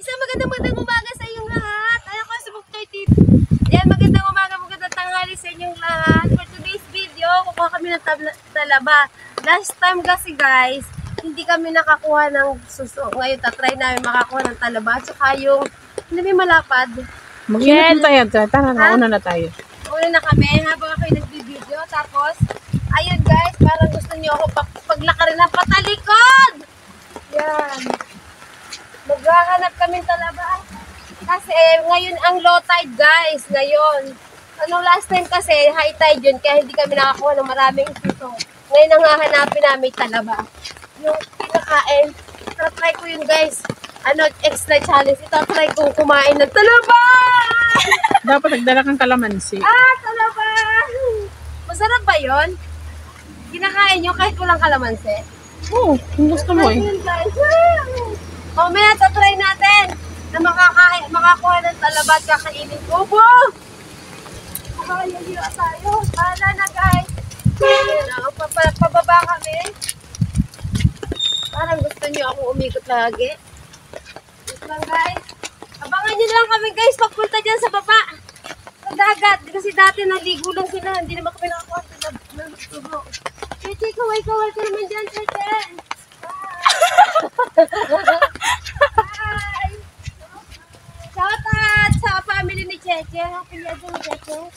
Isang magandang umaga sa inyong lahat. Ayaw ko sa Buktoy TV. Yan, magandang umaga, magandang tanghali sa inyong lahat. For today's video, kukuha kami ng talaba. Last time kasi guys, hindi kami nakakuha ng suso. Ngayon, tatry namin makakuha ng talaba. At saka yung, hindi may malapad. Mag-init na tayo. Tara na, una na tayo. Una na kami habang ako yung nagbibideo. Tapos, ayun guys, parang gusto niyo ako paglakarin ng patalikod. Yan. Maghahanap kami talaba. Kasi ngayon ang low tide guys. Ngayon. Last time kasi high tide yun. Kaya hindi kami nakakuha ng maraming suso. Ngayon ang hahanapin namin talaba. Yung pinakain. Try ko yun guys. Extra challenge. Try kong kumain ng talaba. Dapat nagdala kang kalamansi. Talaba. Masarap ba yun? Kinakain nyo kahit walang kalamansi? Oo, kung gusto mo eh. Ayun guys. Mamaya, tatry natin na makakuha ng talaba at kakainin ko. Makakayagila tayo. Bahala na guys. Pababa kami. Parang gusto niyo akong umikot lagi. Ito lang guys. Abangan niyo lang kami guys pagpunta dyan sa baba. Sa dagat. Kasi dati naligo lang sila. Hindi naman kami nakakuha ng tubo. Cheche, kaway-kaway ka naman dyan, Cheche. Hi! Shout out sa family ni Cheche. Happy year ni Cheche.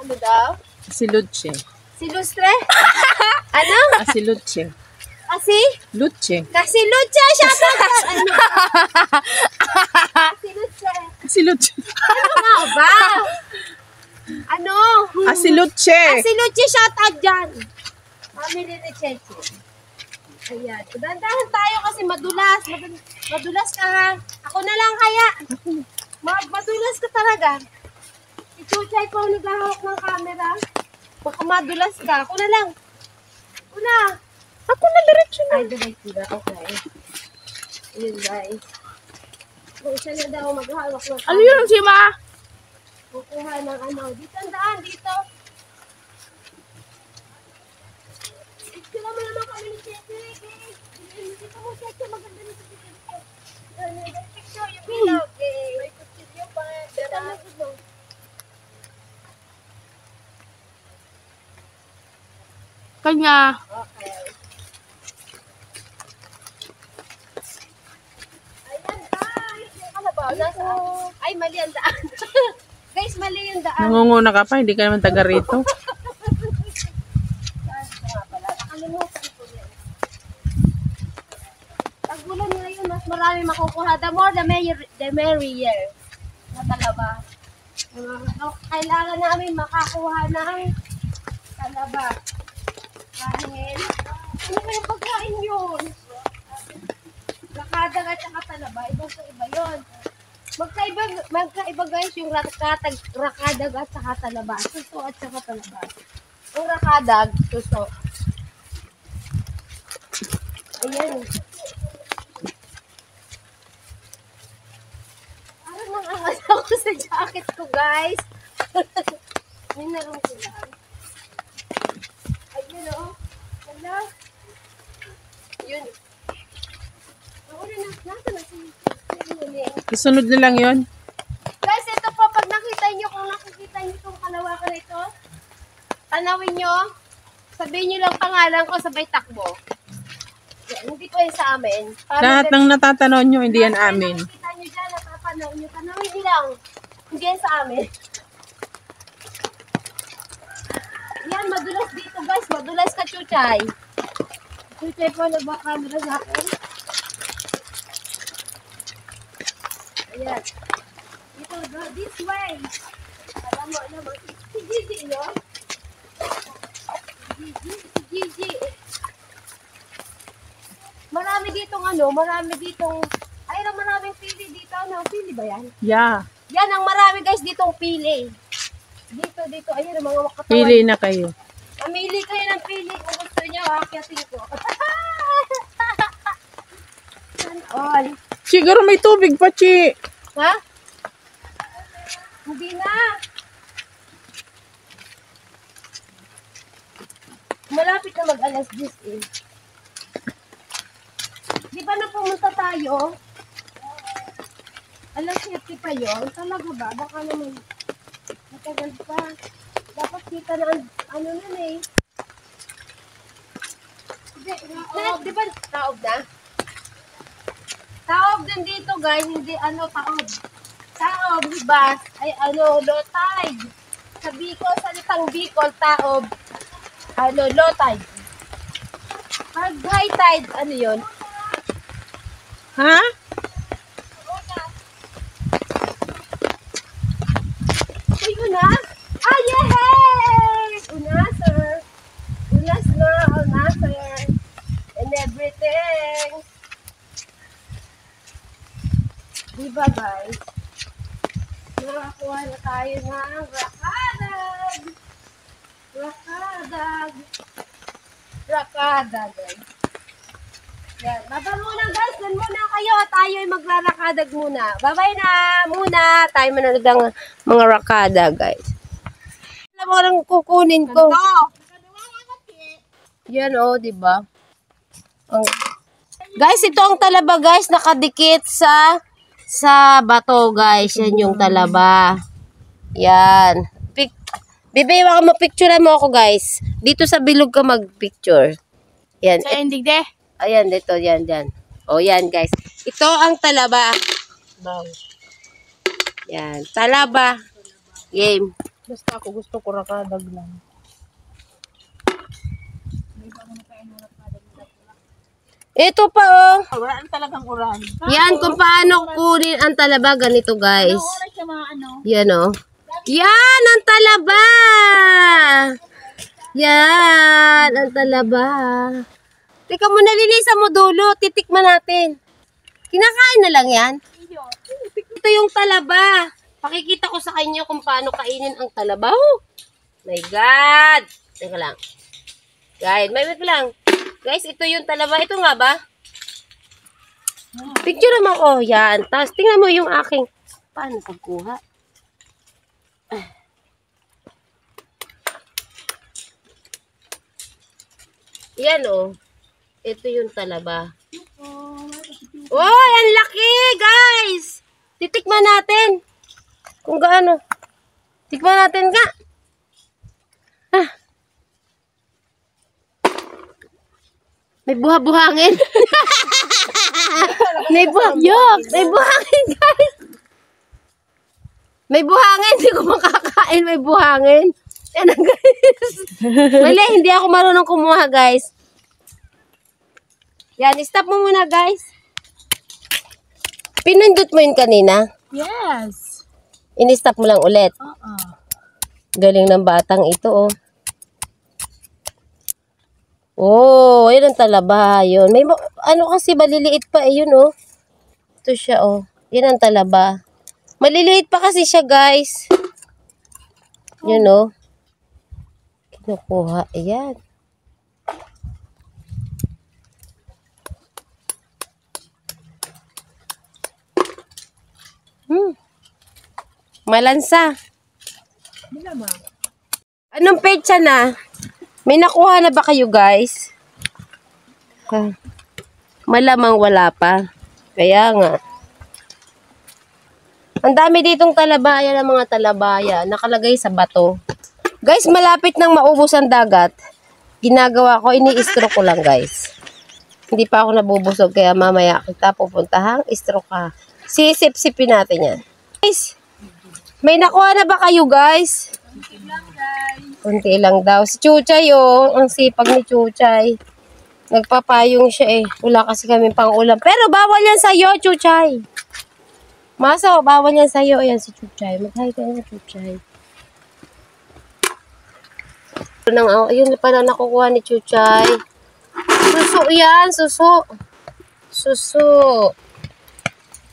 Ano daw? Si Luce. Si Lustre? Ano? Si Luce. Kasi? Luce. Kasi Luce! Shout out! Ano? Si Luce. Si Luce. Ano nga ba? Ano? Si Luce. Si Luce, shout out dyan. Family ni Cheche. Ayan. Dandahan tayo kasi madulas. Madulas ka ha. Ako na lang kaya. Madulas ka talaga. Si Chuchay pa naghahawak ng camera. Baka madulas ka. Ako na lang. Ako na. Ako na diretso na. Ay, diretso na. Okay. Ayun guys. Kung siya na daw maghahawak ng camera. Ano yun, Sima? Kukuha ng ano. Dito ang daan. Dito. Sila mo naman kami ni Cheche. Dito mo Cheche. Maganda nito si Cheche. Picture yung bilaw. May kutsilyo pa. Dito na gusto. Kanya. Okay. Ayan guys. Yung kalabaw. Nasa. Ay, mali ang daan. Guys, mali yung daan. Nangunguna ka pa, hindi ka naman taga rito. Nakalimutan ko yan. Tag-ulan ngayon, mas marami makukuha. The more, the merrier. Na talaba. Kailangan namin makakuha ng talaba. Dahil, ano ba yung pagkain yun? Rakadag at saka talaba. Ibang sa iba yun. Magkaiba guys yung rakadag at saka talaba. Suso at saka talaba. Yung rakadag, suso. Ayan. Parang nangangas ako sa jacket ko, guys. May narong ko lang. Ayun, o. Wala. Yun. Nauna na. Nasa na si Isunod na lang yun. guys, ito po. Pag nakita nyo, kung nakikita nyo itong kalawakan na ito, tanawin nyo. Sabihin nyo lang pangalan ko, sabay takbo. Yan, hindi po yan sa amin. Lahat ng natatanaw nyo, hindi yan amin. Nakikita nyo dyan, napapanaw nyo. Tanawin nyo lang. Hindi yan sa amin. Yan, madulas dito guys. Madulas ka, Chuchay. Chuchay po, nagbakamera sa akin. Ayan. Dito, go this way. Alam mo. Si Gigi, no? Si Gigi. Marami ditong maraming pili dito. Ano, pili ba yan? Yeah. Yan, ang marami guys ditong pili. Dito. Ayun, ang mga katawan. Pili na kayo. Mamili kayo ng pili kung gusto nyo. Akyatin ko. All. Siguro may tubig pa, Chi. Ha? Hindi na. Malapit na mag-alas 10 eh. Di ba na pumunta tayo? Alas 7 pa yun? Talaga ba? Baka naman matagal pa. Dapat kita na ano nun eh. Di ba taob na? Taob din dito guys, hindi ano taob. Taob, hibas, ay ano, low tide. Sa Bicol, salitang Bicol, taob, ano, low tide. Pag high tide, ano yun? Ha? Ay, unas? Ah, yay! Unaser! Unas na, unaser. And everything. Diba guys? Nakakuha na tayo ng rakadag. Rakadag. Rakadag guys. Yan. Baba muna guys. Doon muna kayo. Tayo ay magrarakadag muna. Babay na muna. Tayo manonood ng mga rakada guys. Alam mo lang kukunin ko. Yan oh, diba? Guys, ito ang talaba guys. Nakadikit sa bato guys. Yan yung talaba. Yan. Bibi, baka mapicturean mo ako guys. Dito sa bilog ka magpicture. Yan. Sa endig de. Ayan, dito, yan, yan. O, yan, guys. Ito ang talaba. Yan, talaba. Game. Basta ako gusto ko rakadag lang. Ito pa, oh. Wala talagang uran. Yan, kung paano kunin ang talaba. Ganito, guys. Yan, oh. Yan, ang talaba. Yan, ang talaba. Teka mo, nalinisan mo dulo. Titikman natin. Kinakain na lang yan. Ito yung talaba. Pakikita ko sa kanya kung paano kainin ang talaba. Oh my God. Teka lang. Guys, may wait lang. Guys, ito yung talaba. Ito nga ba? Picture naman ko. Yan. Tapos, tingnan mo yung aking. Paano pagkuha? Yan, oh. Ito yung talaba. Oh, ang laki, guys! Titikman natin. Kung gaano. Tikman natin ka. Ah. May buha-buhangin. May buhangin, guys. May buhangin. Hindi ko makakain. May buhangin. Yan na, guys. Mali, hindi ako marunong kumuha, guys. Yan, stop mo muna, guys. Pinindot mo yun kanina? Yes. In-stop mo lang ulit. Galing ng batang ito, oh. Oh, yun ang talaba. Yun. May, ano kasi, maliliit pa, eh, yun, oh. Ito siya, oh. Yun ang talaba. Maliliit pa kasi siya, guys. Yun, oh. Kinukuha. Ayan. Malansa. Anong petsa na? May nakuha na ba kayo, guys? Malamang wala pa. Kaya nga. Ang dami ditong talabaya ng mga talabaya. Nakalagay sa bato. Guys, malapit nang maubos ang dagat. Ginagawa ko, ini-stroke ko lang, guys. Hindi pa ako nabubusog. Kaya mamaya kita pupuntahang stroke ka. Sisip-sipin natin yan. Guys, may nakuha na ba kayo, guys? Kunti lang daw. Si Chuchay, oh. Ang sipag ni Chuchay. Nagpapayong siya, eh. Wala kasi kami pang ulam. Pero bawal yan sa'yo, Chuchay. Maso, bawal yan sa'yo. Ayan si Chuchay. Mag-hi ka na, Chuchay. Yun pala nakukuha ni Chuchay. Suso yan, suso. Suso.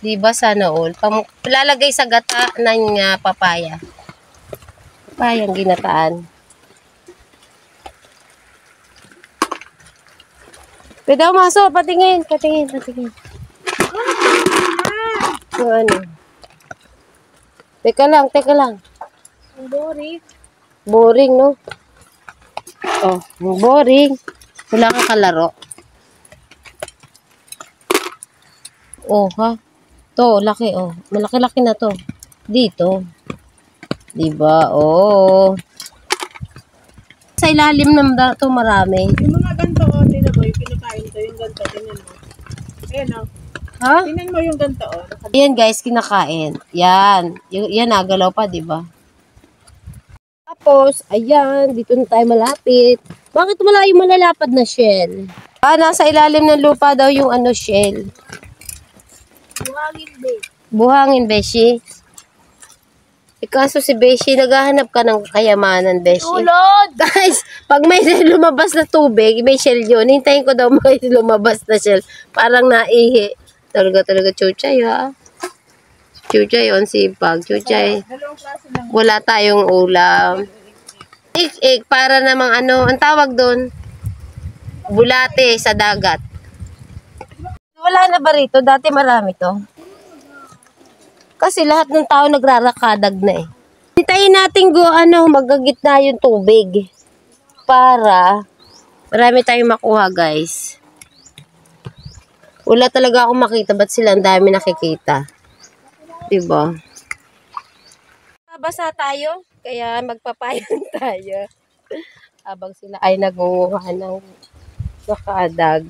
Diba sana all? Lalagay sa gata ng papaya. Papayang ginataan. Pwede ako maso, patingin. Yung ano. Teka lang. Boring, no? Oh, boring. Wala kang kalaro. Oh, ha? To, laki oh. Malaki-laki na to. Dito. Diba? Oo. Sa ilalim ng to marami. Yung mga ganto, oh, tinan mo, yung kinakain ko, yung ganto, tinan mo. Ayan, oh. Ha? Tinan mo yung ganto, oh. Ayan guys, kinakain. Yan. Yan nagalaw pa, diba? Tapos, ayan, dito na tayo malapit. Bakit wala yung malalapad na shell? Nasa ilalim ng lupa daw yung shell. Buhangin, babe. Buhangin, Beshi. Kaso si Beshi, naghahanap ka ng kayamanan, Beshi. Ulod! Guys, pag may lumabas na tubig, may shell yun. Hintayin ko daw may lumabas na shell. Parang naihi. Talaga, chuchay ha. Chuchay on sipag. Chuchay. Dalawang klase lang. Wala tayong ulam. Ik, para namang ang tawag doon? Bulate sa dagat. Wala na ba rito? Dati marami to. Kasi lahat ng tao nagrarakadag na eh. Hintayin natin magagitna yung tubig. Para marami tayong makuha, guys. Wala talaga akong makita. Ba't sila ang dami nakikita? Diba? Basa tayo. Kaya magpapayan tayo. Habang sila ay nagunguha ng nakadag.